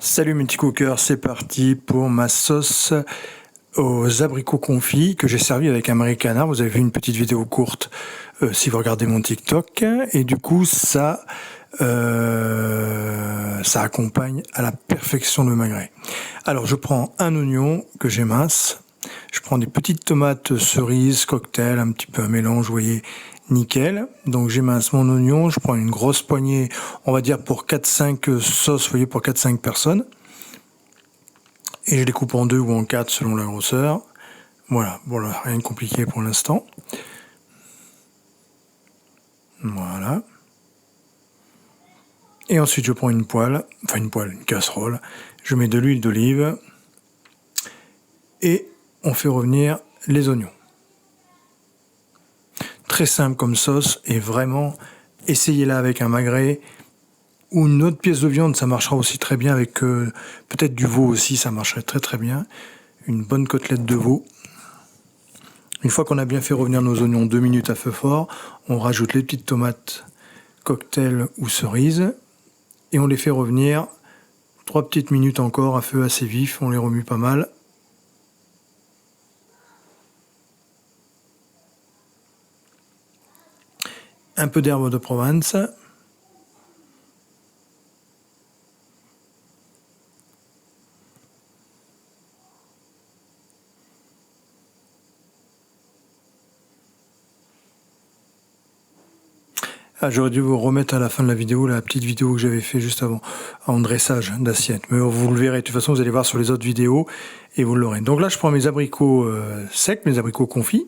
Salut mes petits cookers, c'est parti pour ma sauce aux abricots confits que j'ai servi avec un marie canard. Vous avez vu une petite vidéo courte si vous regardez mon TikTok. Et du coup, ça accompagne à la perfection le magret. Alors, je prends un oignon que j'émince. Je prends des petites tomates cerises, cocktail, un petit peu un mélange, vous voyez, nickel. Donc j'émince mon oignon, je prends une grosse poignée, on va dire pour 4-5 sauces, vous voyez, pour 4-5 personnes. Et je les coupe en 2 ou en 4 selon la grosseur. Voilà, bon là, rien de compliqué pour l'instant. Voilà. Et ensuite je prends une casserole. Je mets de l'huile d'olive. Et on fait revenir les oignons. Très simple comme sauce et vraiment, essayez-la avec un magret ou une autre pièce de viande, ça marchera aussi très bien avec peut-être du veau aussi, ça marcherait très très bien. Une bonne côtelette de veau. Une fois qu'on a bien fait revenir nos oignons 2 minutes à feu fort, on rajoute les petites tomates cocktail ou cerises et on les fait revenir 3 petites minutes encore à feu assez vif, on les remue pas mal. Un peu d'herbe de Provence. Ah, j'aurais dû vous remettre à la fin de la vidéo la petite vidéo que j'avais fait juste avant, en dressage d'assiette. Mais vous le verrez, de toute façon vous allez voir sur les autres vidéos et vous l'aurez. Donc là je prends mes abricots secs, mes abricots confits.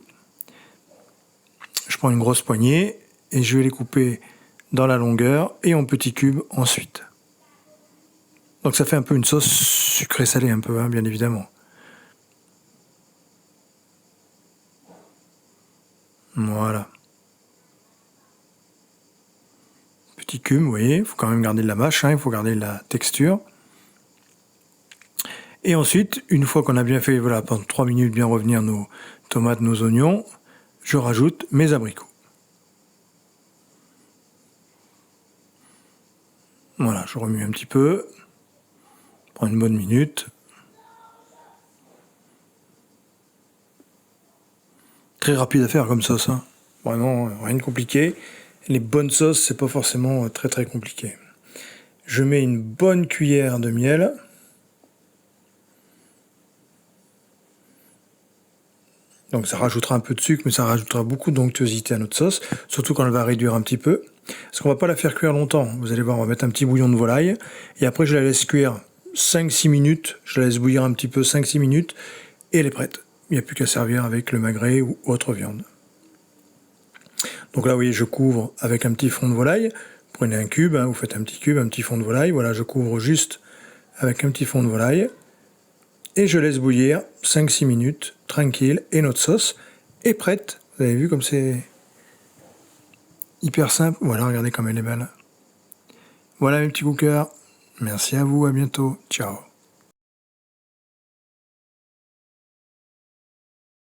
Je prends une grosse poignée et je vais les couper dans la longueur et en petits cubes ensuite. Donc ça fait un peu une sauce sucrée-salée un peu, hein, bien évidemment. Voilà. Petit cube, vous voyez, il faut quand même garder de la mâche, hein, il faut garder de la texture. Et ensuite, une fois qu'on a bien fait, voilà, pendant 3 minutes, bien revenir nos tomates, nos oignons, je rajoute mes abricots. Voilà, je remue un petit peu, prends une bonne minute. Très rapide à faire comme sauce, hein. Vraiment rien de compliqué. Les bonnes sauces, c'est pas forcément très très compliqué. Je mets une bonne cuillère de miel. Donc ça rajoutera un peu de sucre, mais ça rajoutera beaucoup d'onctuosité à notre sauce, surtout quand elle va réduire un petit peu. Parce qu'on va pas la faire cuire longtemps. Vous allez voir, on va mettre un petit bouillon de volaille, et après je la laisse cuire 5-6 minutes, je la laisse bouillir un petit peu 5-6 minutes, et elle est prête. Il n'y a plus qu'à servir avec le magret ou autre viande. Donc là, vous voyez, je couvre avec un petit fond de volaille. Prenez un cube, hein, vous faites un petit cube, un petit fond de volaille. Voilà, je couvre juste avec un petit fond de volaille. Et je laisse bouillir 5-6 minutes, tranquille, et notre sauce est prête. Vous avez vu comme c'est hyper simple. Voilà, regardez comme elle est belle. Voilà mes petits cookers. Merci à vous, à bientôt. Ciao.